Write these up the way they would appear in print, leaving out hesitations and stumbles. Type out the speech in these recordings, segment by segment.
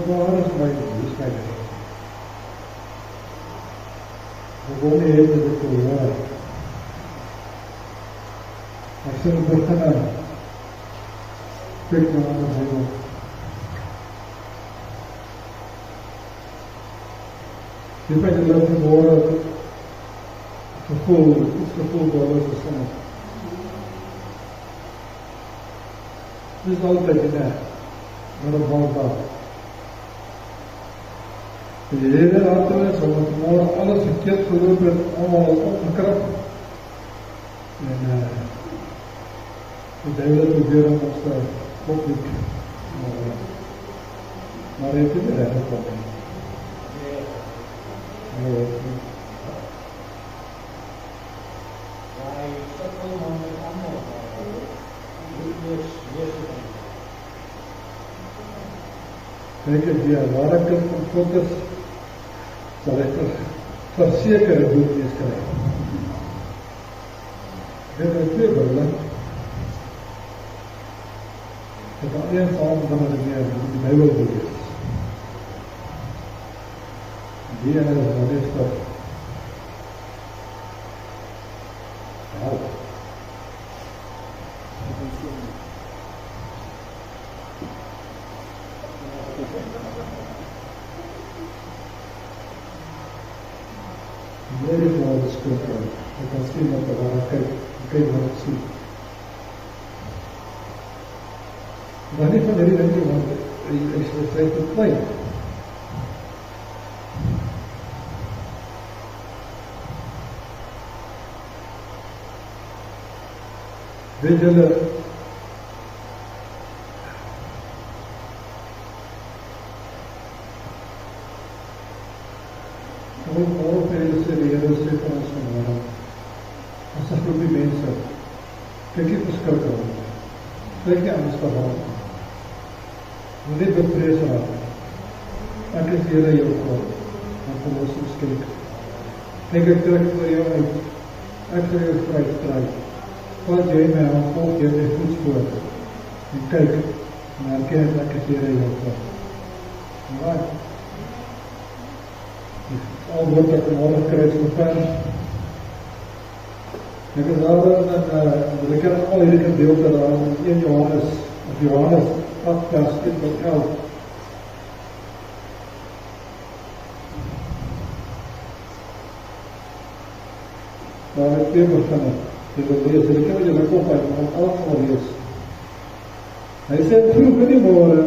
waar is my liefheid? Ek wil nie hê dat ek te hoor. Ek sê begin kyk na die Bybel. Dit by die loop van môre gevoel waar ons gestaan. Dit is altyd nie, maar op halfdag. Die hele hartenis, omdat môre alles verkeerd geloop het, allemaal opgekrap. En die duivel probeer om ons te opdoek. Maar hy het nie recht gekom. Kijk ek die ware kind van God is, sal ek verseker een boek lees krijg. Dit is twee Bybel. Ek kan een saam van die Bybel lees. Die ene is wat is dat help. Hier is nou die skrif. Ek kan sien wat er waar kyk wat ek sien. Maar nie van hierdie dinge, want hy sê te klein. Weet julle, die Here sê vir ons vanmôre, as 'n groepie mense, kyk nie verskrik, kyk nie anders te haal, moet nie bevrees raak. Ek is Here jou God, en verlos ons kyk. Kyk ek trek vir jou uit, ek sal jou vry stry. Vat jy my hand, volg jy my voetspoor, en kyk, en herken ek is Here jou God. Maar al word ek vanmorgen kruis gevers. Ek is daarin, en ek ken al hierdie gedeelte daar in 1 Johannes, of Johannes 8 vers 1 tot 11. Daar het twee beginne, jy wil lees, ek ken wat jy my kop uit, maar om alles al lees. Hy sê, vroeg in die môre,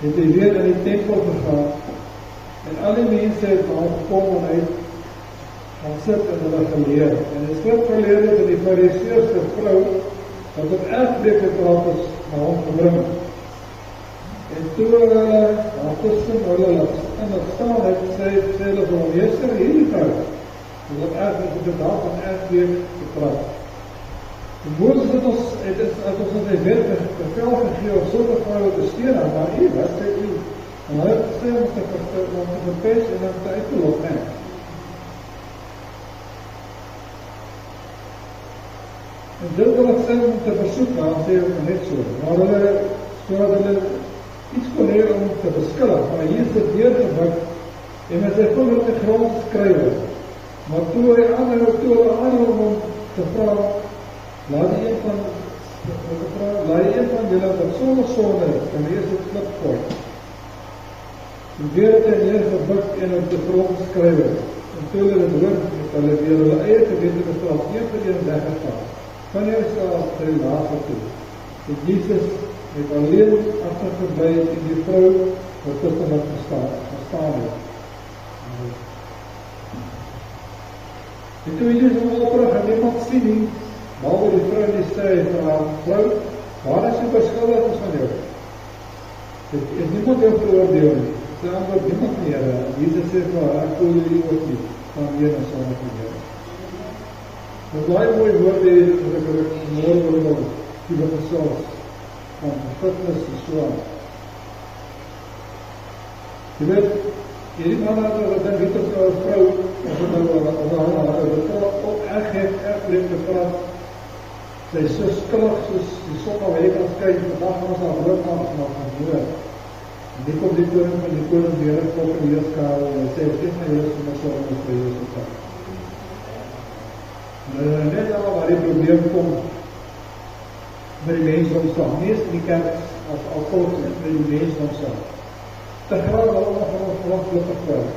het hy weer in die tempel gegaan, en al die mense het na hom gekom en hy gaan sit en hulle geleer. En die skrifgeleerde het in die Fariseërs vrou, wat op erfbreek gepraat is, na hom gebring. En toe hulle, tussen hulle in het staan het, sê hulle van hom, meester, hierdie vrou, wat op erfbreek van erfbreek gepraat. En Moses het ons in die wet bevel gegee om sulke vroue te steen, maar wat sê u? En hy het gesê om te verpes en om te uitgelok, nee. En dit wil ek sê om te versoek, maar sê ek net so. Maar hulle iets kon hê om te beskillig, maar hier is dit deurgewik, en met sy vinger op die grond skryf. Maar toe hy aanhou om te vraag, laat die een van julle wat sonder sonde is, kan eers het klip gooi. En weer het hy neergebuk en op die grond skryf. En toe hulle het hoor, het hulle weer hulle eie gewete bestraal, een vir een weggegaan. Van jou self ter die laatste toe. En Jesus het alleen agtergebly en die vrou wat tussen wat gestaan het. En toe Jesus hom oprig en niemand sien nie, behalwe die vrou die sê vir haar, vrou, waar is die beskuldig is van jou? Het niemand jou veroordeel nie. Sy antwoord niemand nie, Here. Jesus sê vir haar, ek voel jullie ook nie, van hier en saam met die Here. Maar baie mooi woorde het, as ek mooi wil, die wat gesels, van vergifnis en so aan. Jy weet, hierdie man had wat dan weet of een vrou, of het erg gepraat, sy is so skullig, soos die son al week aan kyk, vandag was daar rook aan, maar van hoor. En die kom die koning van die koning weer op en Heerskarel en hy sê, geef my Heers om my sonde vir Heers te vat. En net daar waar die probleem kom met die mensdomsdag, nie eens in die kerk as volks met die mensdomsdag, te graag al van ons gelukkig kwijt.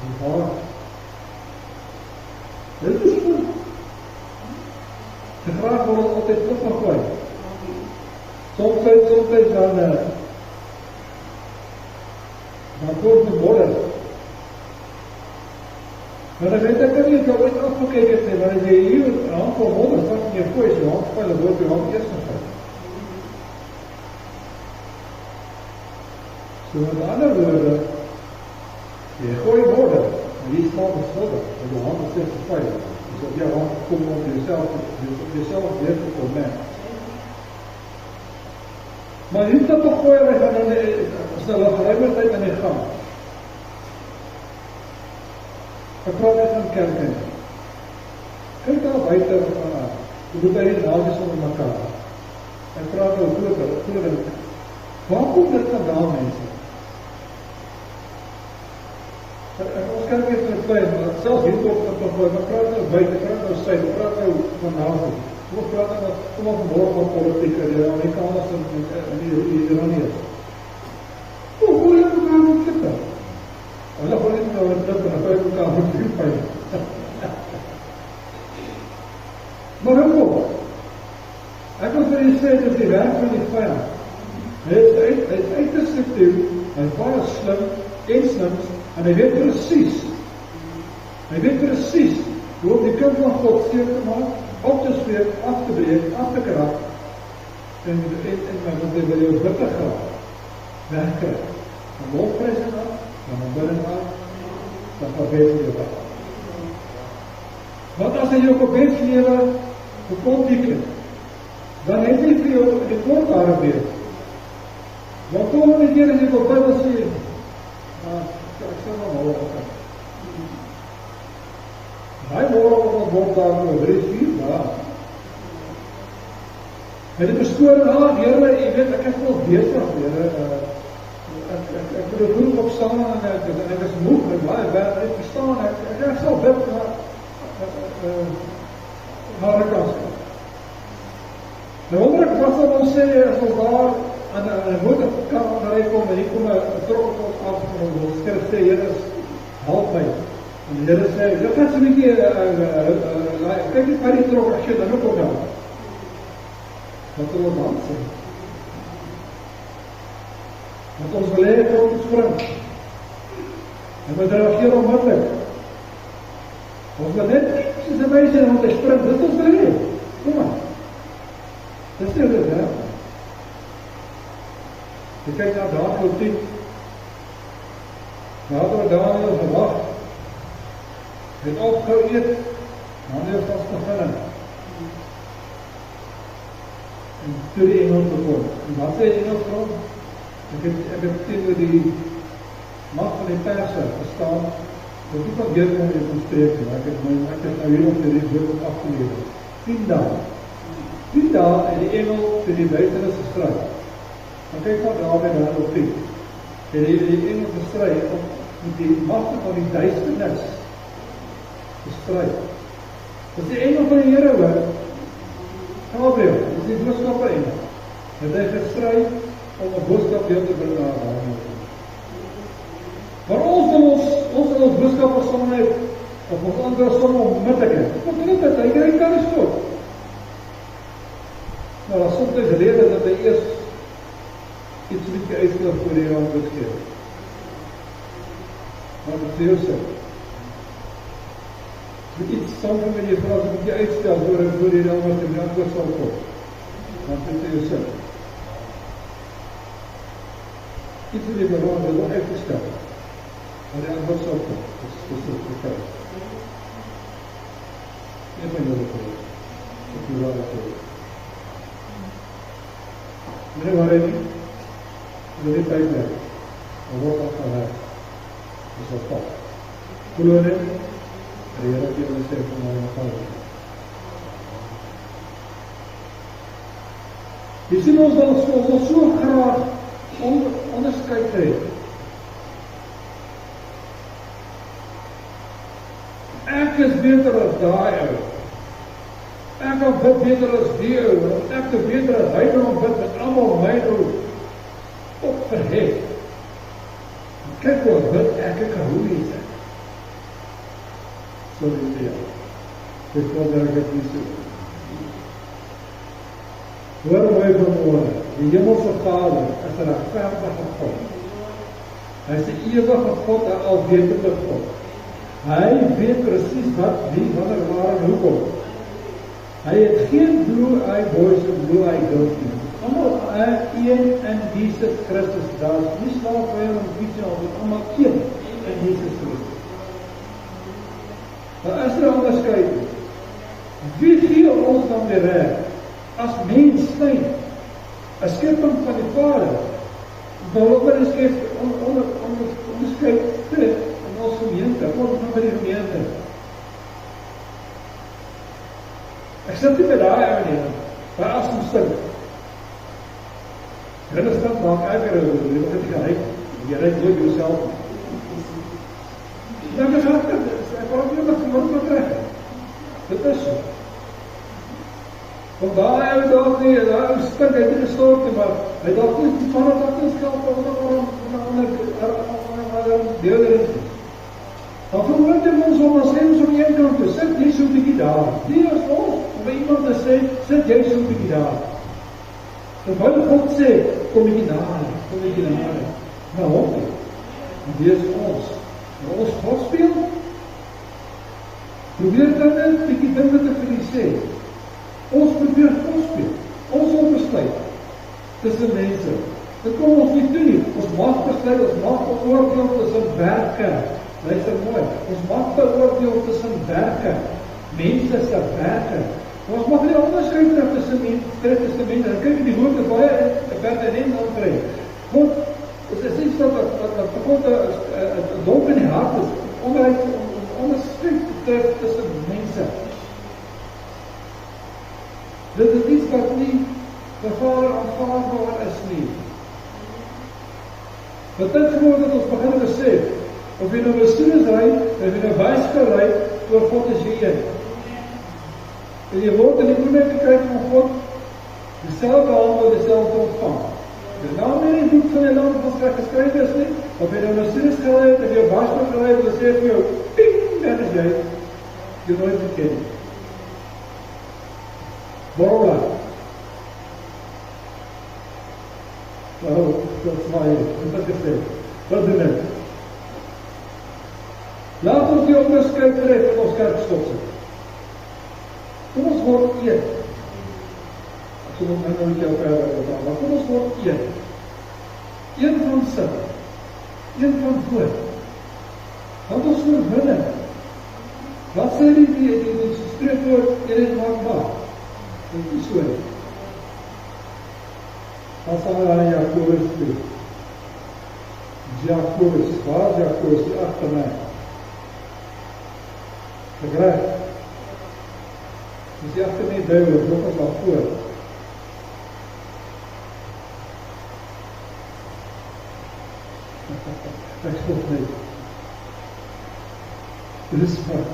En waar? Dit is goed. Te graag word ons altyd gelukkig kwijt. Soms dan word die modder. Maar dan weet ek nie, ek kan ooit afgekyk het nie, maar as jy hier een handvol modder vat in jou gooi, as jy hand vuil, dan word jy hand eerst gevuil. So met ander woorde, jy gooi modder, en hier staat beskuldig, en jou hand is steeds gevuil. Dus op jou hand kom op jyself weer te kom, nee. Maar nie dat te gooi, hy gaan in die geruimheid in die gang. Ek praat net van kerk in. Kyk daar buiten van hoe doet hy die nazies onder mekaar. Ek praat oor groter. Waar kom dit vandaan, mense? Ons kerk is nou klein, maar selfs hier kom dit nog gooi, maar praat nou buiten, praat nou sy, praat nou van nazies. Kom ons praat nou, kom ons vanmorgen van politiek, die Amerikaners en die Iraniërs. Hoe gooi jy mekaar met klippe? Hulle gooi net nou in klippe, en gooi jy mekaar met klippe. Maar hoe kom? Ek wil vir jy sê, dit is die werk van die vijand. Hy is uiterst subtiel, hy is baie slim, en hy weet precies, hoe om die kind van God seer te maak, op te spreek, af te breek, af te krap, en wat hy wil jou witte graag wegkrijg. Van lofprijsing af, van aanbidding af, dan gebed vir jou af. Want as hy jou gebedslewe gekonteken, dan het hy vir jou die kortare beeld. Want volgende keer as jy wil bid en sê, ek sê maar morgen. Hy morgen word daar nou 3-4 dae. En die bestoor Heere, jy weet, ek is wel bezig, Heere, ek moet vroeg opstaan, en ek is moeg, en baie werk, ek verstaan, ek sal bid, maar ek kan sê. Nou onder ek wat sal ons sê, as ons daar, aan die motorkant naar hy kom, en hier kom een trok op ons af, en ons skrif sê, Heere, help my. En die Heere sê, dit gaat so bykie, kyk nie by die trok, as jy dan ook op help. Wat wil ons dan sê? Want ons wil hê God te spring. En we reageer onmiddellik. Ons wil net, soos die meisje, want hy spring, dit ons wil hê. Kom maar. Dit is dit, hè? Jy kyk na Daniel 10. Nadat Daniel gewag, het opgehou eet, Daniel was beginnen. En toe die engel gekom. En wat sê die engel gekom? Ek het teenoor die mag van die perse gestaan, dat ek van weer kon jy kon spreek, ek het nou hier op die reeds afgeleid. 10 dae. 10 dae en die engel vir die duisternis gestryd. Maar kyk wat daarby daar op 10. En die engel gestryd om met die magte van die duisternis gestryd. Dit is die engel van die Here hoor. Gabriel, dit is die boodskapper engel. Het hy gestryd om 'n boodskap weer te bring na Daniel. Maar ons wil ons boodskapper saam hê, of ons ander saam onmiddellik. Wat doen dit? Hy kry kan nie stop. Maar as soms is rede dat hy eers iets bietjie uitstel voor die Here beskryf. Maar dit sê ons iets samen met die vraag een beetje uitstel voor die dan wat in die antwoord sal kom. Want dit is jou iets in die belang wil nog uitgestel. Maar die antwoord sal kom. Dis dit vertel. Een van julle voor. Ek wil daar voor. Meneer Marini, wil die tijd werk. En word dat gaan werk. Dis wat pad. Geloof nie? Die Here het julle sê van my geval. Jy sien ons wil so graag onderskeid hê. Ek is beter as daai ou. Ek kan bid beter as die ou, want ek is beter as hy kan bid met almal my nou opverhef. Kyk hoe bid ek kan hoe is ek. Sorry vir jou. Dit was ek nie so. Hoor my vanmôre, die hemelse Vader is 'n regverdige God. Hy is 'n ewige God, 'n alwetende God. Hy weet presies wat, wie, wanneer, waar en hoekom. Hy het geen blue-eye boys en blue-eye girls nie. Almal een in Jesus Christus. Daar is nie slaaf vir hom en iets nie, almal een in Jesus Christus. Maar is 'n onderskeid. Wie gee ons dan die reg? As mens zijn, 'n skepping van die Vader, waaroor is skep onderskeid in ons gemeente, ons nou by die gemeente. Ek sit nie by daai ou nie, maar as ons sit, hulle stap maak erger, jy moet dit geryk, jy ryk nooit jouself. Dan is ek wou nie met gemoed kry. Dit is so. Want daai ou dalk nie, daai ou stink, hy het nie gestort nie, maar hy dalk nie van het dat nie skelp, deelder is. Dan verhoort jy ons om as ons om een kant te sit, jy so'n bykie daar. Nie as ons, om iemand te sê, sit jy so'n bykie daar. Terwyl God sê, kom bykie nader. Nou hom nie. En die is ons. En ons God speel, probeer dan net bykie ding wat ek vir die sê. Ons probeer God speel. Ons wil besluit tussen mense. Dit kom ons nie toe nie. Ons mag besluit, ons mag beoordeel tussen werke. Luister mooi. Ons mag beoordeel tussen werke. Mense se werke. Ons mag nie onderskeid tref tussen mense. Dan kyk jy die woord baie werd en dan kry. God is iets wat God 'n donk in die hart is. Onderskeid tref tussen mense. Dit is iets wat nie die Vader aanvaarbaar is nie. Wat dit geword het, ons begin besef, of jy nou Mercedes ry, of jy nou bicycle ry, oor God is jy een. En jy word in die koninkryk van God, dieselfde handel, dieselfde ontvang. Dis nou nie die boek van die land wat geskryf is nie, of jy nou Mercedes gery het, of jy bicycle gery het, dan sê vir jou, ping, dan is jy nooit geken. Borrela. Nou, dat is maar wat ek sê. Wat doen ek? Laat ons die onderskeid tref in ons kerkstop sit. Kom ons word een. Ek moet nou nie jou verder, maar kom ons word een. Een van sin. Een van woord. Want ons oorwinning. Wat sê die spreekwoord, een maak. Dit is so. As aan Jakobus toe. Jakobus, waar Jakobus, die agter my. Begryp? Dis die agter my Bybel, wat ons al voor. Ek stop net. Dit is wat.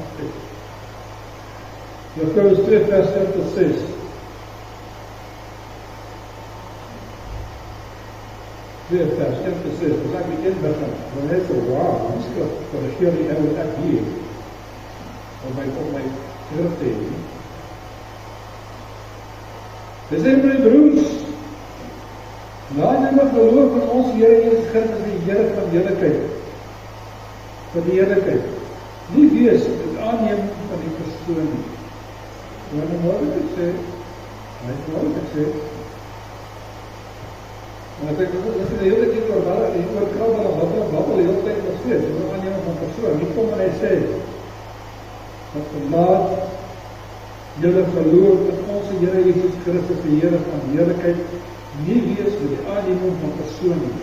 Jakobus 2 vers 6. Weer vers 6, dus ek begin begin, dan net so, wow, die skrif, korrigeer die wat ek hier, op my skrif te heen. Dis my broers, laat jy maar geloof in ons Here Jesus Christus, die Here van heerlikheid, van die heerlikheid, nie wees, het aanneem van die persoon nie. Maar nou moet ek sê, want ek is die hele tyd oor krap en babbel die hele tyd nog steeds, jy moet aanneem van persoon, nie kom en hy sê, dat laat julle geloof in ons Here Jesus Christus, die Here van heerlikheid, nie wees met die aanneming van persoon nie.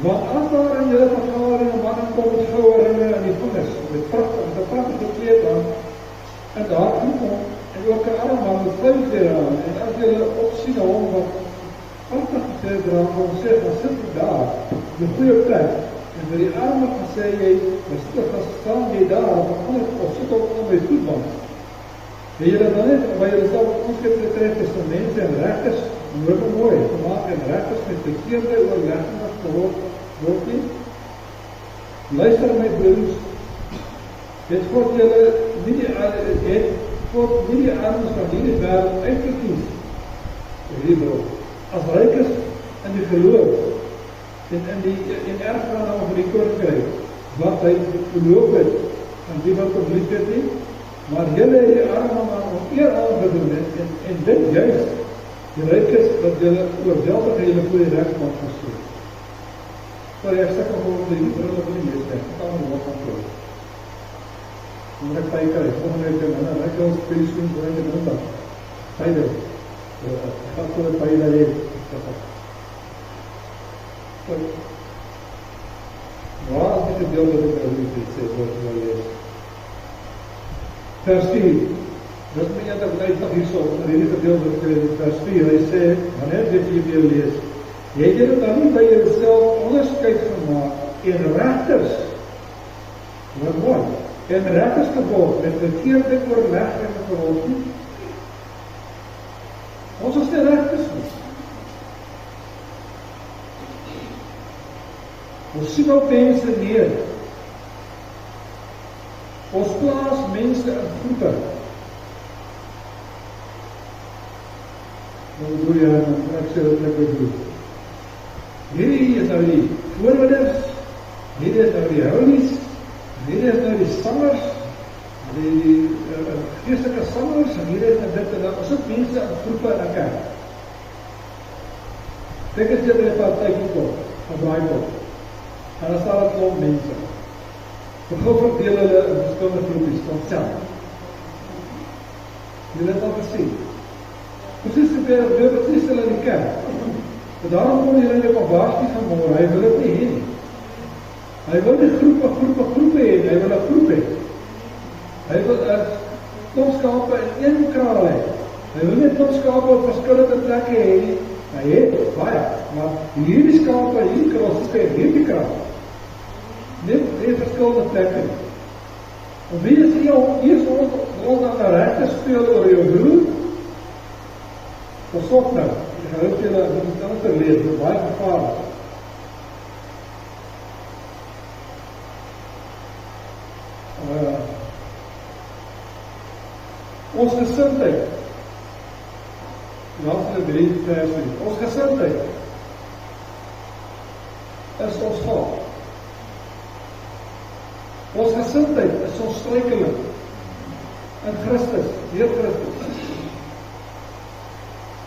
Want as daar in julle vergadering en wat kom met goue ringe in die vingers, met prachtige kleed aan, en daar kom, en ook 'n arm man met 5 klere aan, en as julle opsien na hom wat prachtig gesê, ons sê, dan sit jy daar, op 'n goeie plek, en vir die arme gesê, jy staan jy daar, of sit op my voetbank. En jy dan net, by jy sal ons gekry testamente en regters, hoor mooi, gemaak en regters met verkeerde oorleggings word nie. Luister my broers, het God julle nie die armes van hierdie wêreld uitgekies, as rykes in die geloof, en erfgename van die koninkryk, wat hy geloof het, en die wat verlies het nie, maar julle het die arme man eer aangedoen het, en dit juist, die rykes wat julle oorweldig en julle voor die regsbank gestoot. Maar ek sê kom op die brille van die meeste, ek kan maar wat van vloed. En ek paie krijg, volgende week en dan ek ons vir die schoen voor in die middag. Paie, ek gaan voor die paie daar heen. Waar is die gedeelde wat ek nou nie sê, wat ek nou lees? Vers 4, dit is my enig uitdag hierso, in die gedeelde wat ek lees, vers 4, hy sê, wanneer dit jy weer lees, jy het dit dan nie by jouself onderskeid gemaak en regters, wat mooi, en regters geword met verkeerde oorlegging geword nie. Ons is nie regters nie. Ons sien op mense neer. Ons plaas mense in groepe. Nou doe jy, ek sê dat ek bedoel. Hierdie is nou die voorbidders, hierdie is nou die houlies, hierdie is nou die sangers, die geestelike sangers, en hierdie is nou dit, en dan is ook mense in groepe in 'n kerk. Dink as jy by 'n partytjie kom, 'n braaikop, en dan staan 'n klomp mense. Begin verdeel hulle in verskillende groepies, van self. Jy het al gesien. Precies hulle in die kerk. En daarom kom jy in die konversie vanmorgen, hy wil het nie heen. Hy wil nie groepe heen, hy wil 'n groep hê. Hy wil 'n klomp skape in een kraal hê. Hy wil nie klomp skape op verskillende plekke hê nie. Hy het baie, maar hierdie skape, hierdie kraal, hierdie kraal. Net verskillende plekke. En wie is eers ons aan 'n regte speel oor jou broer? Pas op nou, ek hoop julle moet ander lees, dit is baie gevaarlik. Ons gesindheid, laat 3 vers, ons gesindheid is ons val. Ons gesindheid is ons struikeling in Christus, deur Christus.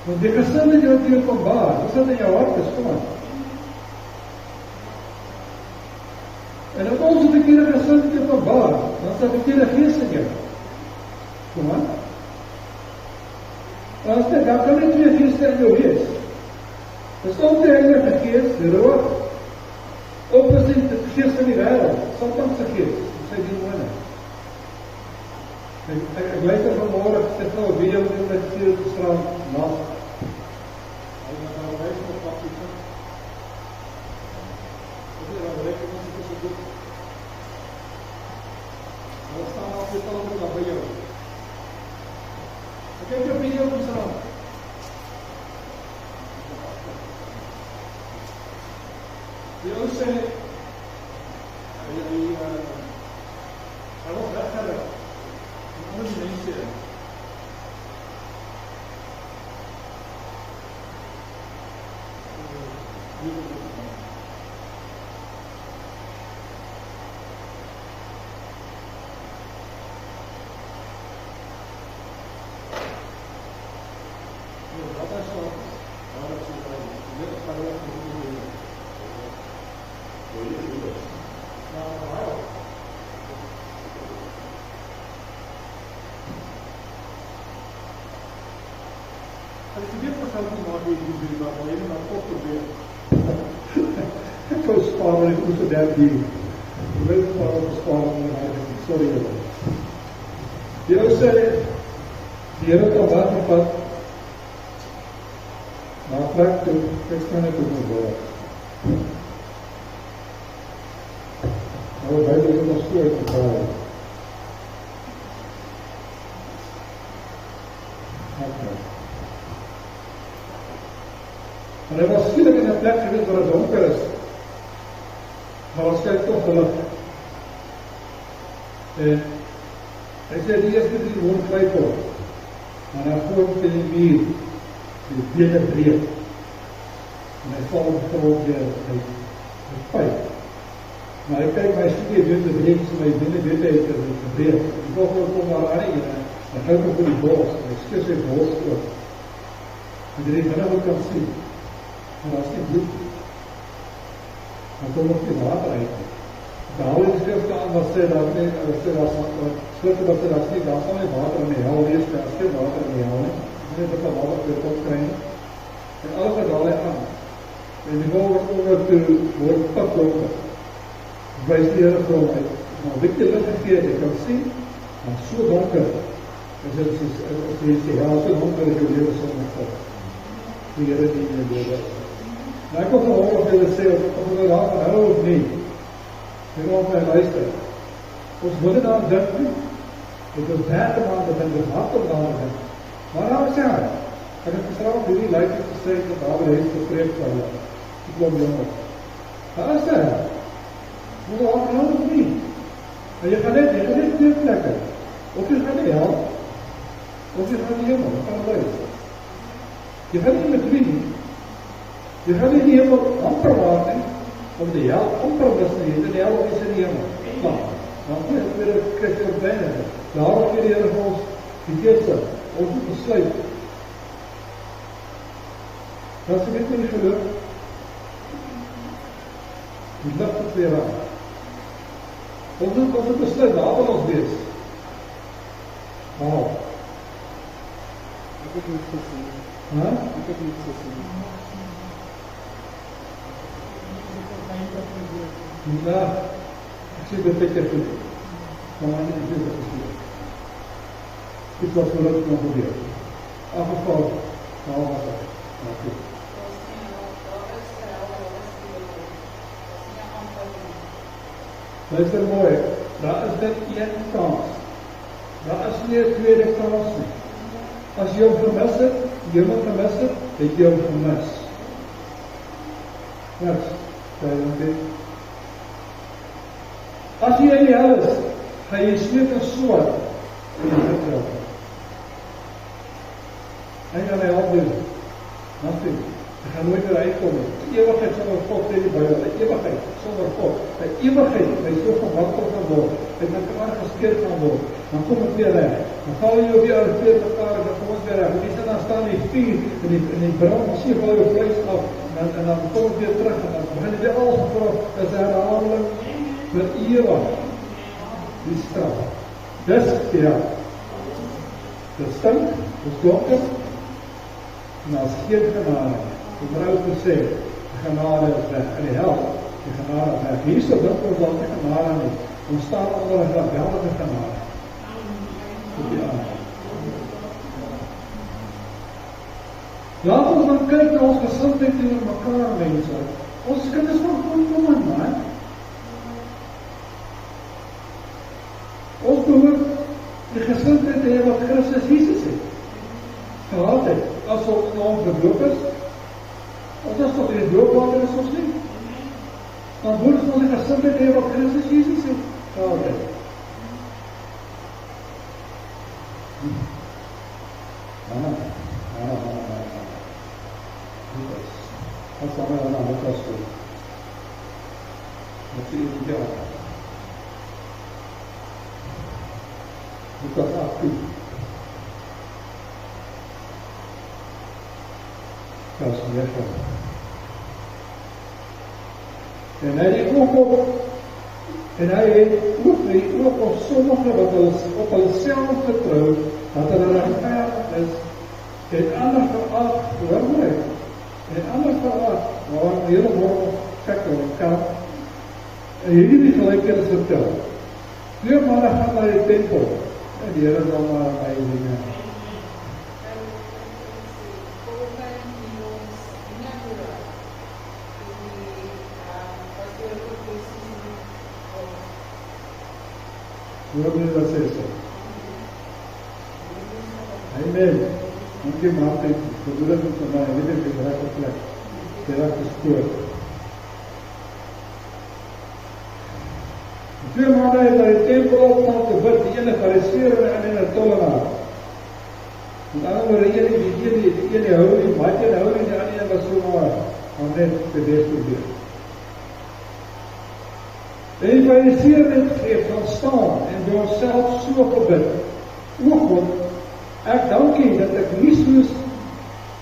Want die gesindheid wat jy openbaar, dis wat in jou hart is, kom aan. En as ons 'n verkeerde gesindheid openbaar, dan is daar 'n verkeerde gees in jou. Kom aan. Dan kan nie 2 geeste in jou wees. Dis ook die Heilige Gees, die Roog, ook is die gees van die wêreld, Satan se gees, sy demone. Ek luister vanmôre, ek sê nou 'n video met my gees gestraal laat. Hy het nou wys op wat hy sê. Dit is nou reg om dit te doen. Wat staan op die telefoon by jou? Ek het jou video gestraal. Die ou sê, hy was weggerig. En anders mense. Ek wou spaar, maar ek moes so daar die. Ek wil spaar, sorry. Die ou sê, die Here kan water vat, Maar plek toe, ek staan net op my woord. Nou, Bybel is ons so uitgehaal. En hy was skielik in 'n plek gewees waar het donker is. Maar ons kyk toch gelukkig. En hy sê die eerste 3 woord kwijt word. Maar hy gooi op die muur, die bene breek. En hy val op die grond weer, hy pijp. Maar hy kyk my studie bene breek, so my bene weet hy het gebreek. Die volgende kom daar aan en hy kyk op die bos, en hy skis sy bos op. En die binne wat kan sien, maar daar is nie bloed. Dan kom nog die water uit. Daar in die skrifte aan wat sê dat nie, skrifte wat sê dat nie, daar sal nie water in die hel wees, daar is geen water in die hel nie. Net dat die water weer opkry nie. En alles wat daar aan. En die wol word oor toe, word pakdonker. Wys die Here vir hom uit. Maar weet jy lig gegee, jy kan sien, maar so donker, is dit die hel so donker dat jou lewe sonder God. Die Here die in jou lewe. Nou ek wil verhoor of julle sê, of julle daar van hou of nie, jy wil my luister. Ons moet het aan dink nie, het ons derde maand begin, ons hart om daar dink. Maar nou sê hy, ek het gisteravond hierdie leiders gesê, dat David heeft gespreek van hulle, die klom jongens. Daar sê hy, moet jy aan hou of nie? En jy gaan net 2 plekke, of jy gaan die hel, of jy gaan die hemel, jy gaan luister. Jy gaan nie met wie nie, jy gaan nie die hemel amper waard nie, om die hel amper mis nie, en die hel is in die hemel. Maar, dan moet jy weer een Christus bijna. Daarom gee die Here vir ons die keuse, ons moet besluit. Dat is net nie geluk. Die lig het weer aan. Ons moet besluit, daar wil ons wees. Waarom? Ik heb niet gezien. Huh? Ik heb niet gezien. Ja, ek sê dit ek goed. Maar nie is dit gesien. Dit was gelukkig nog gebeur. Afgeval, nou was het. Okay. Luister mooi, daar is dit 1 kans. Daar is nie 'n tweede kans nie. As jy hom vermis het, het jy hom vermis. Niks, as jy in die hel is, gaan jy smeek en swaar en jy het jou. En jy help doen. Nothing. Jy gaan nooit weer uitkom. Die ewigheid sonder God, sê die Bybel, die ewigheid sonder God. Die ewigheid, hy so gewakkeld kan word, hy met mekaar geskeer kan word, dan kom het weer reg. Dan val jy weer al twee mekaar, en dan kom het weer reg. En dan staan die vuur, en die brand, sê val jou vlees af, en dan kom het weer terug, en dan begin jy weer alles geproef, is herhaling vir ewig. Die straf. Dis die hel. Dit stink, dit donker, en daar is geen genade. Die vrou gesê, die genade is weg. In die hel, die genade is weg. Hier so dink ons dat die genade nie. Ons staan onder 'n geweldige genade. Tot die ander. Laat ons dan kyk na ons gesindheid teenoor mekaar, mense. Ons kinders van God kom aan, man. Ons behoort die gesindheid te hê wat Christus Jesus het. Gehad het, as ons in hom gedoop is, ons is tot die doopwater is ons nie. Dan behoort ons die gesindheid te hê wat Christus Jesus het. Gehad het. As dan maar na Lukas toe. Wat sê jy daar? Lukas 18. Vers 9. En hy het ook op sommige wat op hulle self vertrou, dat hulle regverdig is, en ander verag, en ander verag, waar die hele morgen kyk en kan, en hierdie die gelijkheid vertel. 2 manne gaan na die tempel, en die Here sal maar my dinge. Hoor jy wat sê so? Amen. Dankie Martin, bedoel het vir my, weet ek die regte plek, die regte spoor. 2 maande het hy die tempel opgaan te bid, die ene fariseer en die ene tollenaar. Met ander woorde, die ene hou nie, maar die hou nie, die ene was so maar net te best probeer. En die fariseer het gaan staan en door homself so gebid. O God, ek dankie dat ek nie soos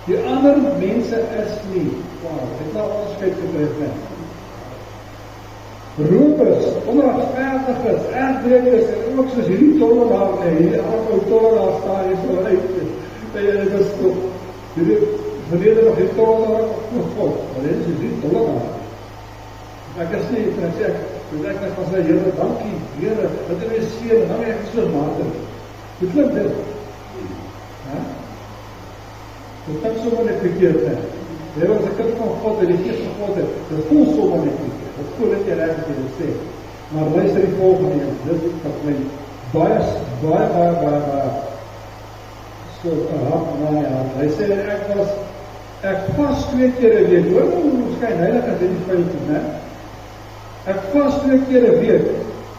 die ander mense is nie. Wow, het nou onderscheid getref net. Rowers, onregverdiges, erfbrekers en ook soos hierdie tollenaar, hierdie ou tollenaar staan hier so uit. Dit is toch, verlede nog die tollenaar op God, maar dit is hierdie tollenaar. Ek is nie, en ek sê, ek van sy, Here, dankie, Here, dat hy my seën, en dan ek so mater. Hoe klink dit? Dit klink sommer net verkeerd, Jy was 'n kind van God, en die Gees van God het, dit voel sommer net verkeerd, dit voel net jy reg wat jy sê. Maar luister die volgende een, dit is wat my baie so gehad na my hart. Hy sê, ek vas 2 keer 'n week, hoor hoe skyn heilig as dit die feit is, Ek vas 2 keer 'n week,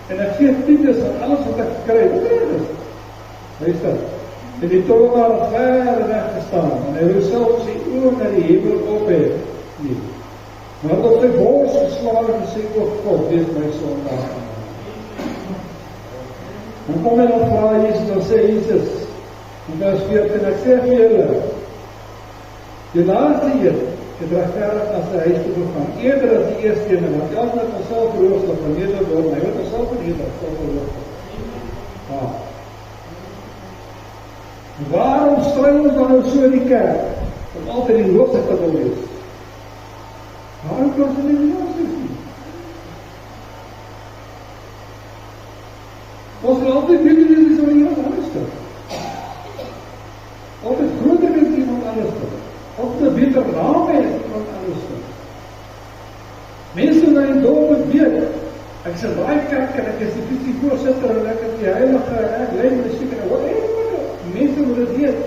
en ek gee 10 van alles wat ek kry, wat is? Luister, en die tollenaar het ver weg gestaan, en hy wil self sy oë na die hemel ophef, nie. Maar op sy bors geslaan en sê, o God, wees my sondaar. Dan kom hy dan vra Jesus, dan sê Jesus, in vers 14, ek sê vir julle, die laaste een, het regverdig na sy huis toe gegaan, eerder as die eerste ene, want elk met onsself verhoog sal verneder word, hy wat onsself verneder sal verhoog word. Waarom stry ons dan nou so in die kerk, om altyd die hoogste te wil wees? Waarom kan ons nie die hoogste nie? Ons wil altyd weet dat dit is van iemand anders te. Altyd groter as iemand anders te. Altyd 'n beter naam hê as iemand anders te. Mense wat in dorp weet, ek sê baie kerk en ek is die visievoorsitter en ek is die heilige en ek lei musiek en wat mense wil dit weet.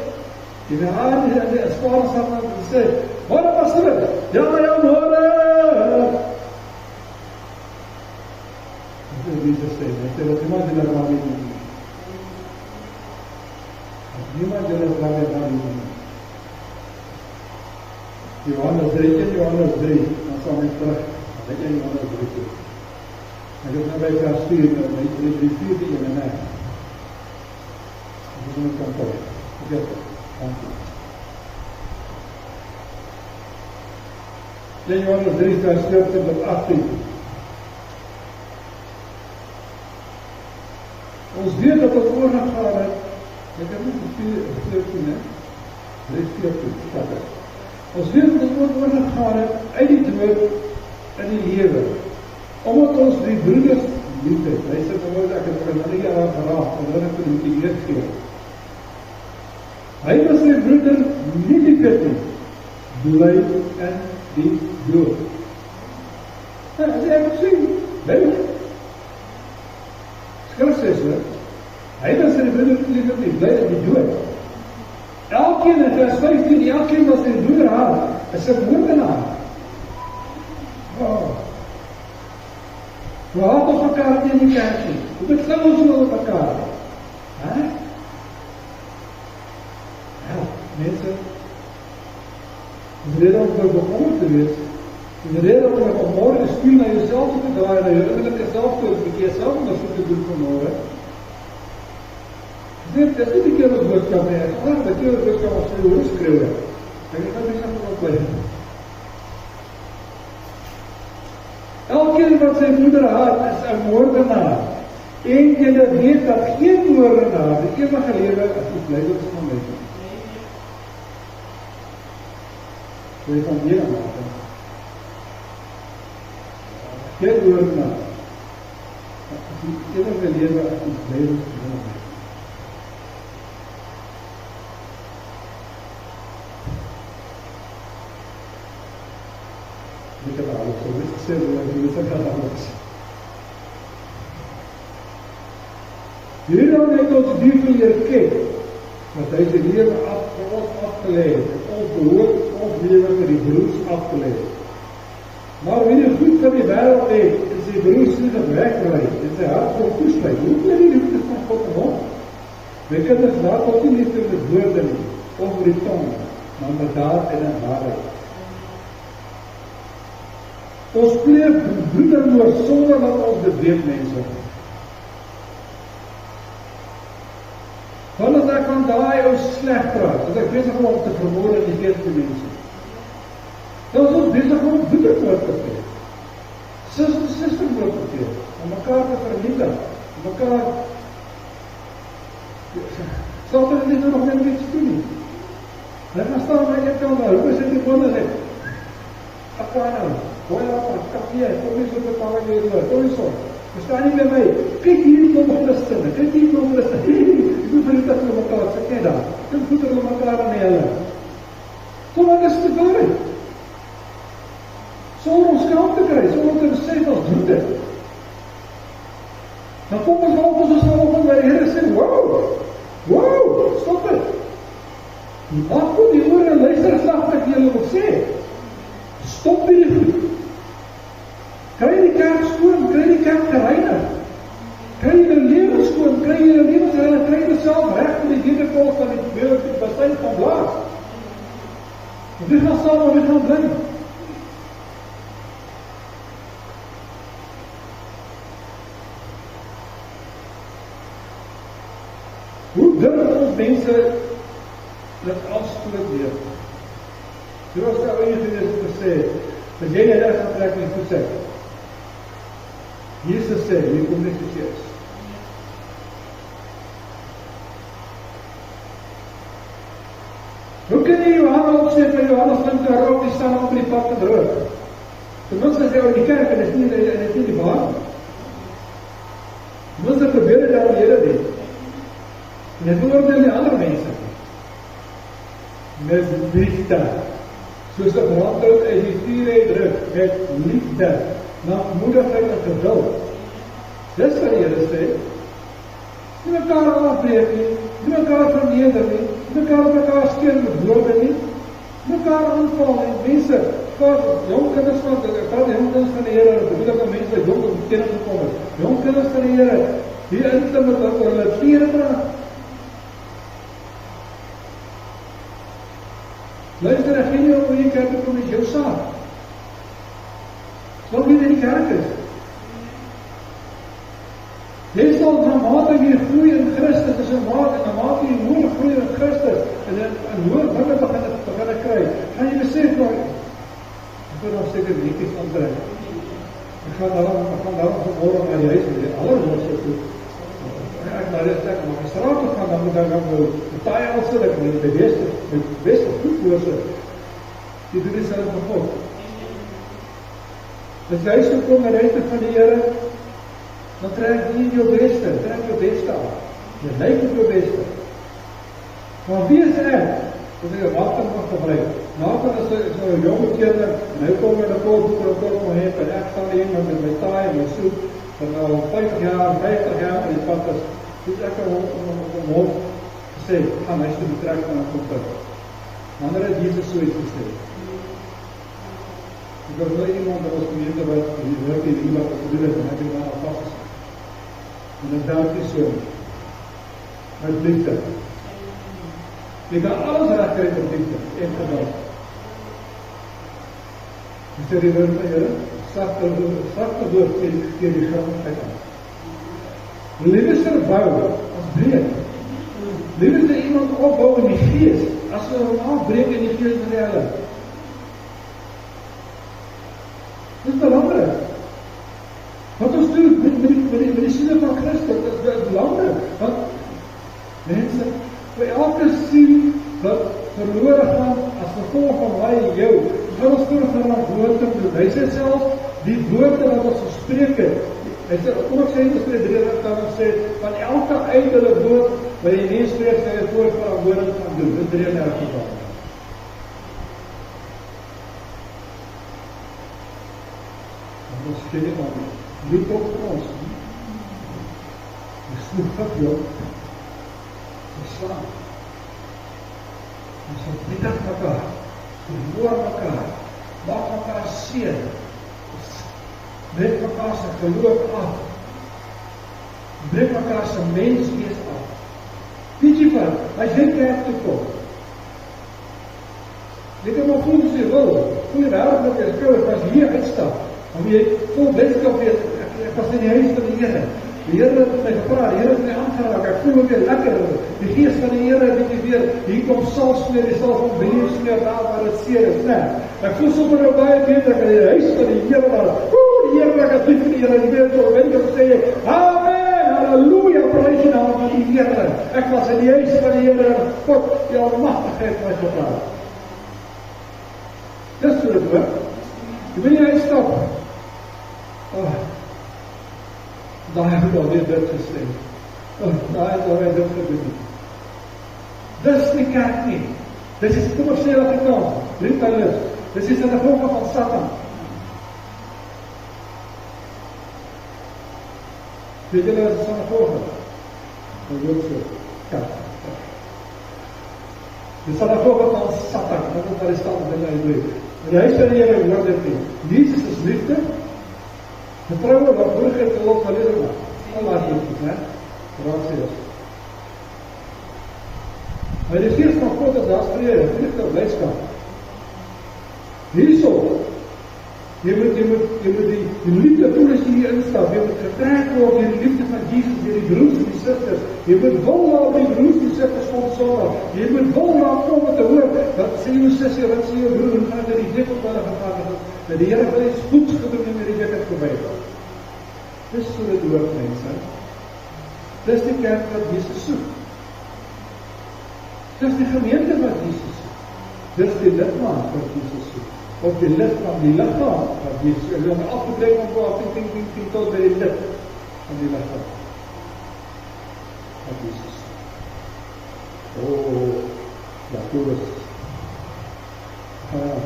Die raad en die spaarsaam en sê, "Môre pastoor, ja môre." Dit is nie te sê, ek sê dat iemand julle raad nie doen. Niemand julle raad nie doen. Johannes 3, dan sal my terug. Let jy Johannes 3 toe. Ek is nou by vers 4, my 3 die ene na. Dit is een kantoor. Dankie. Johannes 3 vers 14 tot 18. Ons weet dat het oorgegaan het, ek het nie 14, 3:14, ons weet dat het oorgegaan het uit die dood in die lewe, omdat ons die broeders lief het. Hy sê nou, ek het vir my jaar geraak, en dan ek vir die leef gee. Hy was sy broeder nie lief het nie, bly in die dood. Hy sê, ek sê, skrif sê so, hy was sy broeder nie lief het nie, bly in die dood. Elkeen in vers 15, elkeen was sy broeder haar, is 'n moordenaar. We haat ons mekaar teen die kerk nie. Hoe beklink ons so met mekaar? Mense, is rede om vir bekommerd te wees, is rede om vir morgen stuur na jouself te draai, na jou innerlijke self te bekeer, self onderzoek te doen vanmorgen. Dit is nie die keer ons boodskap nie, ek vraag die keer ons boodskap as jy hoor skreeuwe. Ek het nie gaan van opleid. Elkeen wat sy broeder haat is 'n moordenaar. En julle weet dat geen moordenaar die ewige lewe is die blydens van my. Jy van hier aan maak. Geen moordenaar. Die ewige lewe is die blydens van my. Dit is alles, so dit sê dat jy moet gaan alles. Hierdan het ons die van Here ken, want hy sy lewe vir ons afgelê het, ons behoort ons lewe vir die broers afgelê het. Maar wie die goed van die wêreld het, en sy broers nie wegry, en sy hart vol toesluit, hoe bly die liefde van God in hom? My kinders, laat ons nie liefde met woorde nie, of met die tong, maar met daad en in waarheid. Ons pleeg broedermoord sonder dat ons dit weet, mense. Want as ek van daai ou sleg praat, as ek besig om te vermoor in die gees van mense, dan is ons besig om broedermoord te pleeg. Sustermoord te pleeg, om mekaar te vernietig, om mekaar Satan het nog net iets te doen. Hy gaan staan aan my kant, hoe is dit die bonde sê? Ek kan nou, hoor jy wat, kom nie so betaal jy hier, kom nie so. Verstaan nie by my, kyk hierdie klomp Christene, kyk hierdie klomp Christene, ek moet vernietig met mekaar, sê kyk daar, ek moet met mekaar in die helle. So wat is die waarheid? Sonder ons skaam te kry, sonder te besef ons doen dit. Dan kom ons op ons waar die Here sê, wow, stop het. Wat kom die oor en luister slag wat ek julle wil sê? Stop hierdie goed. Kry die kerk skoon, kry die kerk gereinig. Kry jou lewe skoon, kry jou lewensreinig, kry jouself reg vir die wederkoms van die basyn van blaas. Wie gaan saam en wie gaan bly? Hoe durf ons mense dit afstoot weer? Soos die ou Jezus gesê, as jy net gaan trek en goed sê, Jesus sê, hier kom net soos jy is. Hoe kan jy Johannes opsê vir Johannes dink daarop, die staan op die pad te droog? Ten minste is hy in die kerk en is nie die baan. Ten minste probeer dit daar die Here doen. En dit beoordeel die ander mense. Met liefde. Soos 'n brandhout uit die vuur uitdruk, met liefde, nagmoedigheid en geduld. Dis wat die Here sê. Nie mekaar afbreek nie, nie mekaar verneder nie, nie mekaar steen met woorde nie, nie mekaar aanval nie. Mense, jong kinders van die Here, bedoel ek aan mense wat jong op kennis gekom het. Jong kinders van die Here, die intim met hulle vere praat. Luister, ek gee nie op hoe jy kerk te kom met jou saak. Wat wie in die kerk is. Jy sal naarmate jy groei in Christus, is naarmate jy hoor groei in Christus, en hoor wat jy begin kry, gaan jy besef, ek wil nog seker liedjies aantrek. Ek gaan daarom vanmorgen na die huis, en die allerhoogste so goed. Ek maar dit sê, maar die straat te gaan, dan moet ek nou betaai al sit, ek moet die beste goed voorsit. Die doen die self van God. As jy huis gekom en huis van die Here, dan trek jy jou beste aan. Jy lyk op jou beste. Maar wie is ek? Dat ek 'n water mag gebruik. Nathan is 'n jonge keerder, en hy kom met 'n kop van hom, en ek staan hier met my taai en my soep, van al 50 jaar in die pad is, dus ek om hom gesê, gaan huis toe betrek en kom terug. Wanneer het Jesus so iets gesê? Ek was nou iemand dat ons gemeente wat die werk die liefde wat gedoen het, en ek het daar al vastgestaan. En dit werk nie so, met liefde. Jy kan alles recht kry met liefde, en geduld. Jy sê die woord van Here, sagte woord keer die gramtigheid aan. Liefde is verbou as breek. Liefde is iemand opbou in die gees, as we hom afbreek in die gees van die helle. Dit is belangrijk. Wat ons doen met die siele van Christus, dit is belangrijk. Want mense, vir elke siel wat verloren gaan as gevolg van hy jou, gaan ons terug na woorde doen. Hy sê self, die woorde wat ons gespreek het, hy sê, kom ek sê, kan ons sê, van elke uitdele woord, wat die mens spreek, sê hy voorverantwoording gaan doen. Dit is 33 geval. Want ons sê nie maar, bloed op vir ons. Die snoep jou, verslaan. Ons vernietig mekaar, verloor mekaar, maak mekaar seer, breek mekaar se geloof af, breek mekaar se menswees af. Weet jy wat, as jy kerk toe kom, jy kan maar voel as jy wil, voel jy wêreld met jou skouers, as jy hier uitstap, want jy voel blydskap weet, ek was in die huis van die Here. Die Here het my gepraat, die Here het my aangeraak, ek voel weer lekker, die Gees van die Here, weet jy weer, hier kom salf smeer, die salf van belief smeer, daar waar het seer is, nee. Ek voel sommer nou baie beter, ek in die huis van die Here, waar, die Here, ek het lief van die Here, die Here, so weet ek sê, Amen, halleluja, prys die naam van die Here, ek was in die huis van die Here, God, die almachtigheid my gepraat. Dis so dit hoor, jy wil nie uitstap, daar het al weer dit gesê. Daar het al weer dit gedoen. Dis nie kerk nie. Dis is kommersiële Afrikaans. Ritualis. Dis is 'n gevolg van Satan. Weet julle wat is 'n gevolg? Dit word so. Kerk. Dis 'n gevolg van Satan. Dit is wat die Satan in hy doen. En hy sê die Here hoor dit nie. Jesus is liefde. Vertrouwe wat voorgeet te loop van leren maak. Allemaal liefdes, hè? Raad sê ons. Maar die Gees van God is daar vrede, vreugde, blydskap. Hierso, jy moet die liefde voel as jy hier instap, jy moet getrek word deur die liefde van Jesus, deur die broers en die susters, jy moet wil laat die broers en die susters van sorg, jy moet wil laat kom om te hoor, wat sê jou sussie, wat sê jou broer, en gaan dit die week op hulle gegaan het, dat die Here wil iets goeds gedoen en die week het voorbij. Dis so dit hoort mense. Dis die kerk wat Jesus soek. Dis die gemeente wat Jesus soek. Dis die lidmaat wat Jesus soek. Of die lidmaat, die liggaam wat Jesus soek. Hulle het afgebreek om tot by die lid van die liggaam wat Jesus soek. Jacobus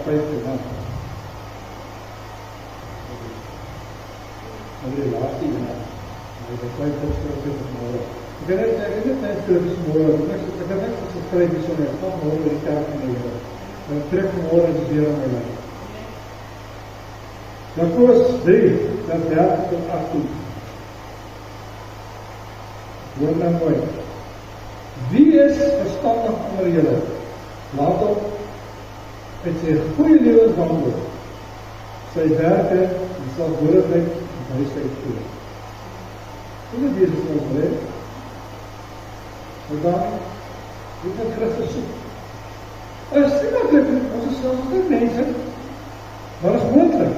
5 maand. En die laatste ene, hy het baie skrifte vanmôre. Ek het net skrifte vanmôre, ek het net geskryf so net, vanmôre by die kerk van die Here. En ek trek vanmôre die Here in my lewe. Jacobus 3, vers 13 tot 18. Hoor nou mooi. Wie is verstandig onder julle? Laat hom met sy goeie lewens wandel, sy werke en selfdoeligheid hy sê uitvoer. Hoe het Jesus ons geleer? Want dan, hoe kan Christus soek? Is nie makkelijk, ons is nie mense, maar is moontlik.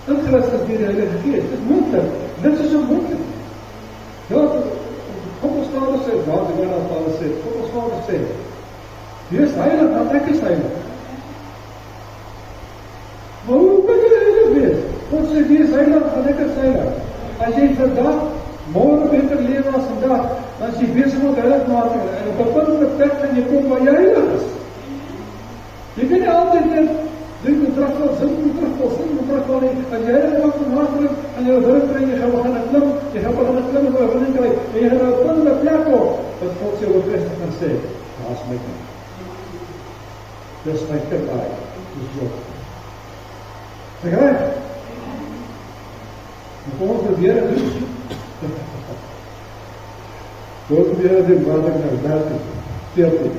In Christus die Heilige Gees, is moontlik, dit is so moontlik. Ja, kom ons vader sê, wat die Vader sê, kom ons vader sê, jy is heilig, want ek is heilig. Maar hoe kan jy heilig wees? God sê, wie is heilig, en ek is heilig. As jy vandag, môre beter lewe as vandag, dan is jy besig met heilig maak, en op 'n punt betrek en jy kom waar jy heilig is. Jy kan nie altyd net, drink en terugval, sin en terugval, nie, as jy heilig maak van hartelijk, en jy wil kry, jy gaan begin klim, en jy gaan op 'n punt betrek op, wat God sê oor Christus kan sê, daar is my kind. Dis my kind daar, dis Job. Begrijp? Dan kom ons probeer het doen. Kom ons probeer het doen, wat ek nou, 14.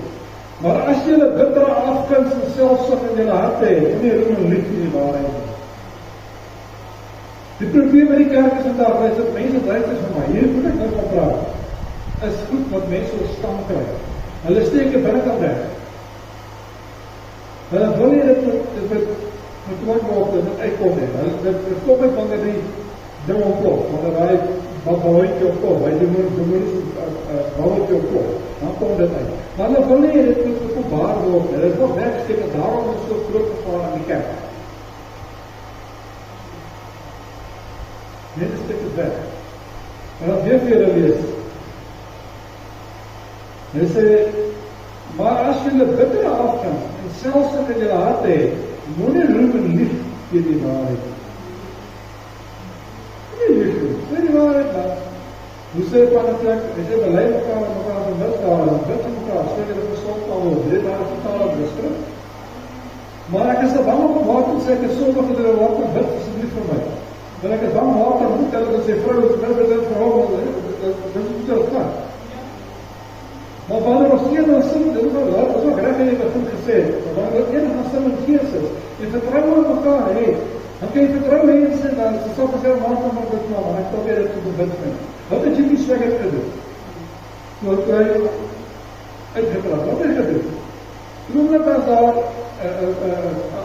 Maar as jylle bittere afkuns en selfsug in jylle harte het, nie roem en lief in die waarheid. Die probleem met die kerk is vandag, is dat mense dreig is van my, hier moet ek nou van praat, is goed wat mense verstaan kry. Hulle steek die binnekant weg. Hulle wil nie dit met klokloop, dit moet uitkom nie. Dit kom uit wanneer die ding ontplof, wanneer hy bouwtje opkom, hy die bouwtje opkom, dan kom dit uit. Maar hulle wil nie, dit moet gebaar word, dit is nog weggesteek, en daarom is so groot gevaar aan die kerk. Net een stukje weg. En dat weer vir julle lees. Hy sê, maar as julle bittere afgaan, en selfsug in julle harte het, moet nie roem en lief vir die waarheid. Nie lief vir die waarheid, maar Hoe sê Panetrek, as jy belei mekaar en mekaar van bid daar, en bid vir mekaar, sê jy dat gesond kan word, dit daar is totaal op die skrif. Maar ek is bang om water te sê, ek is sondig dat hulle water bid, asseblief vir my. Want ek is bang water moet, hulle sê vrou, dit is vir hom, dit is niet heel vaak. Maar wanneer ons een aan sin, dit is ook reg en jy het goed gesê, maar wanneer een aan sin en gees is, jy vertrouw aan mekaar, dan kan jy vertrouw in sin, dan is het so gesê, maar dit maar, maar ek wil weer dit te bid vind. Wat het jy nie swegger gedoen? So het jy uitgepraat, wat het jy gedoen? Toen dat as daar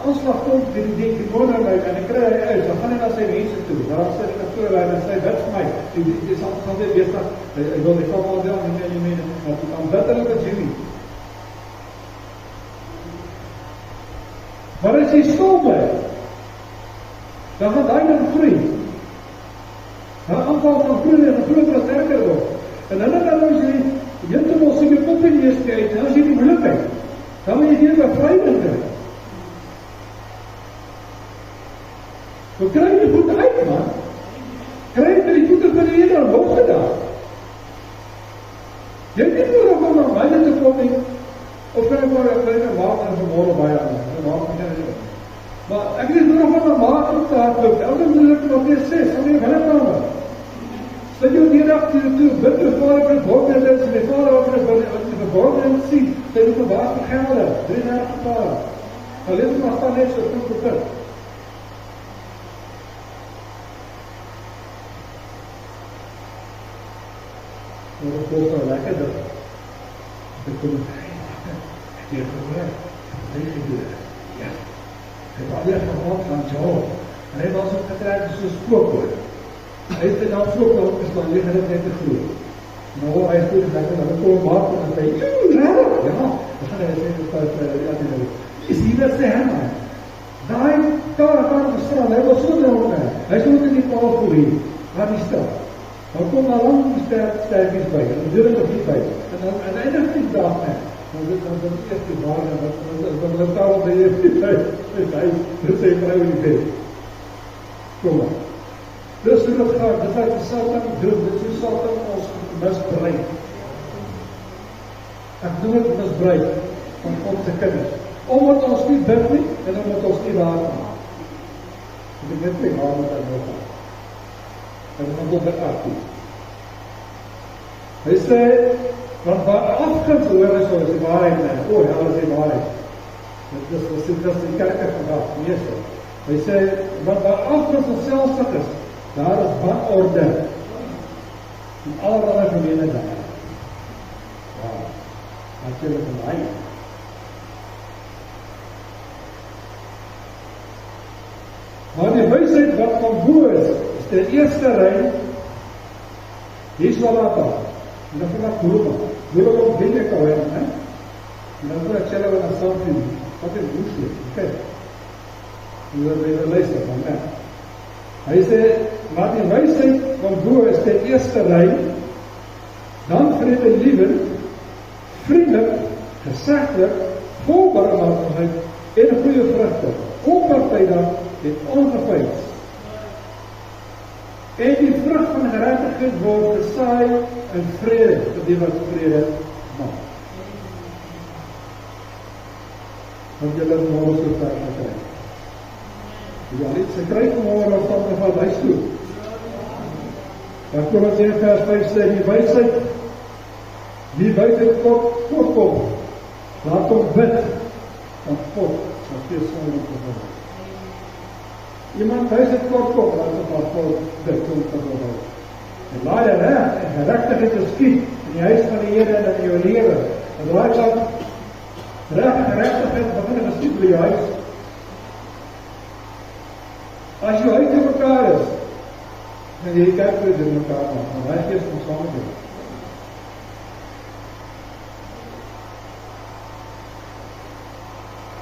aanslag komt die demoneluik en ek kry hy uit, dan gaan hy na sy mense toe, daar sê die kantoor en hy sê, bid vir my, die sal weer bezig, ek wil die val al wel, nie mene, dan bid hulle met jy nie. Maar as jy stil bly, dan gaan die dan groei. Dan aanval van groei en groter en sterker word. En dan as jy heeltemal sy kop in die eerste uit, dan as jy die moeilikheid, dan moet jy weer bevrijding kry. So kry jy die voete uit, man. Kry jy die voete van die ene al opgedaan. Jy het nie nodig om na myne te kom nie, of kry maar water en vanmorgen baie aan. Maar ek het nodig om na water te hardloop. Elke moeilik wat jy sê, sal jy hulle kamer. Stel jy die dag toe, bid die vader vir die borgen is, en die vader wat die borgen sien, sê jy die baas vergelde, 33 vader. Dan lees maar staan net so goed bepit. Maar dat is nou lekker dat ek kom het hier gehoor, hy gedoe. Ja, hy het alweer gehad van Joel, en hy was ook getrek soos spookwoord. Hy het dan spookwoord opgestaan, jy gaan dit net te groei. Maar hy is goed gezegd, en hy kom maak, en hy sê, raar, ja, dan gaan hy sê, is hier wat sê hem, daai daar gestaan, hy was so dronk, hy is ook in die paal gewees, waar die stil. Dan kom daar lang die sterkies by, en die deur nog nie by, en dan eindig die dag net, dan dit dan eerst die waar, en dan taal by jy die tyd, dit sê vrou in die bed. Kom maar. Dis hoe dit gaat, dit wat die Satan doen, dit is hoe Satan ons misbruik. Ek doen het misbruik van God se kinders. Omdat ons nie bid nie, en omdat ons nie waar maak. Ek net nie waar met hy nog aan. En dan wil dit afdoen. Hy sê, want waar afguns hoor is die waarheid nie. Ja, is die waarheid. Dit is die kerke vandag, meeste. Hy sê, want waar afguns en selfstig is, daar is wanorde. En allerlei gemene dinge. Ja, natuurlijk in my. Maar die wysheid wat van bo is die eerste rij, hier is wat laat al. En dan vir wat Boerman weet ek al heen, en dan vir ek sê wat aan saam doen, wat is woeslik, kijk. En dan weer luister van my. Hy sê, maar die wysheid van bo is die eerste rij, dan vrede liewe, vriendelik, geseglik, vol barmhartigheid en goeie vrugte, onpartydig en ongeveins. En die vrug van geregtigheid word gesaai in vrede, vir die wat vrede maak. Want julle het morgen so ver gekry. Ja, sy kry vanmorgen ons van van huis toe. Dan kom het in vers 5 sê, die wysheid, wie buiten God voorkom, laat hom bid, want God sal veel sonde verhoor. Iemand wysheid voorkom, laat hom van God bid, sonde verhoor. En laat jy recht en gerechtigheid geskied in die huis van die Here en in jou lewe. En laat jy recht en gerechtigheid begin geskied by jou huis. As jou huis in mekaar is, en jy kyk hoe dit in mekaar maak, dan wij geest ons samen doen.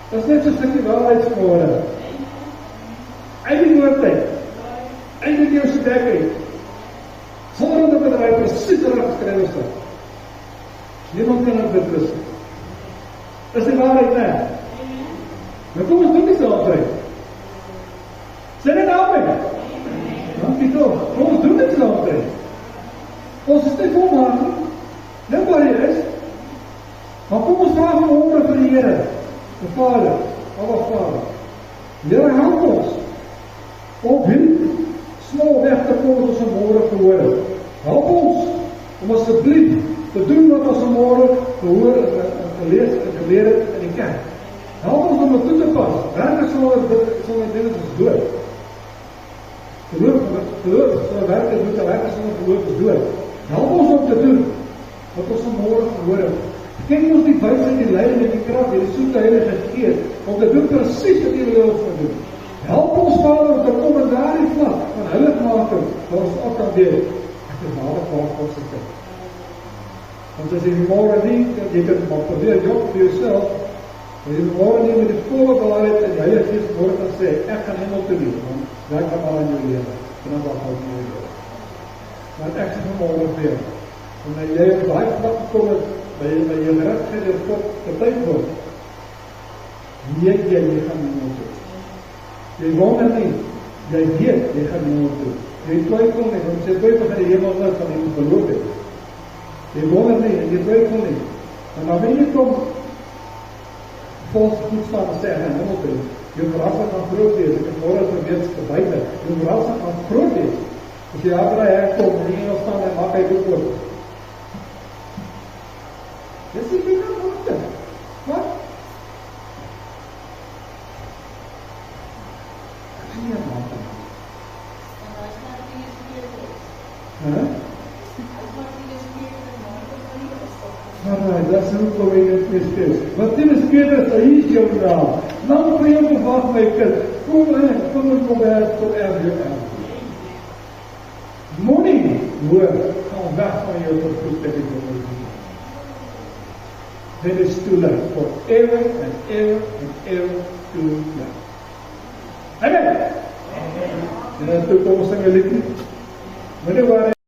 Dat is net so'n stukje waarheidsgeworde. Eindig woordheid, eindig jou sedekheid, sonder dat het eruit precies terug geskryf is. Niemand kan het betwist. Dat is die waarheid, ne? Maar kom ons doen nie so altyd. Sê net aan my. Dankie toch. Kom ons doen dit so altyd. Ons môre vir die Here, die Vader, Abba Vader. Here, help ons om hierdie snel weg te kom wat ons môre gehoor het. Help ons om asseblief te doen wat ons môre gehoor en gelees en geleer het in die kerk. Help ons om dit toe te pas. Werke sonder dit is dood. Geloof sonder werke is dood, werke sonder geloof is dood. Help ons om te doen wat ons môre gehoor het. Ken ons die wysheid, die leiding en die krag, die soete Heilige Gees, om te doen presies wat U wil ons gaan doen. Help ons Vader om te kom in daardie vlak van heiligmaking, waar ons ook kan deel. Ek is nader van God se kind. Want as jy môre nie, jy kan maar probeer jok vir jouself, en jy môre nie met die volle waarheid en die Heilige Gees môre kan sê, ek gaan hemel toe doen, want werk kan maar in jou lewe, en dan wat God in jou lewe. Want ek sê môre weer, en jy op daai vlak gekom het, by jou geregtigheid deur God getyd word, weet jy gaan hemel toe. Jy wonder nie, jy weet, jy gaan hemel toe. Jy twyfel nie, want jy twyfel gaan die hemel uit van die beloof het. Jy wonder nie, en jy twyfel nie. En maar wanneer jy kom, volgens goed staan en sê, ek gaan hemel toe, jou verrassing gaan groot wees, ek het môre verwees te buiten, jou verrassing gaan groot wees. As jy Abraham herkom, en die engel staan en maak hy goed oop. Dis die ding aan hoogte. Wat? Ek sien nie aan hoogte. Alright, dat is hoe kom jy dit miskees. Want die miskeerders, hy is jou naam. Lang vir jou verwag my kind. Kom in, kom uit, tot erg jou erg. Moenie, hoor, gaan weg van jou vervoed dat ek jou moet doen. Dit is too late, forever and ever and ever too late. Amen. En dan toe kom ons in 'n liedjie.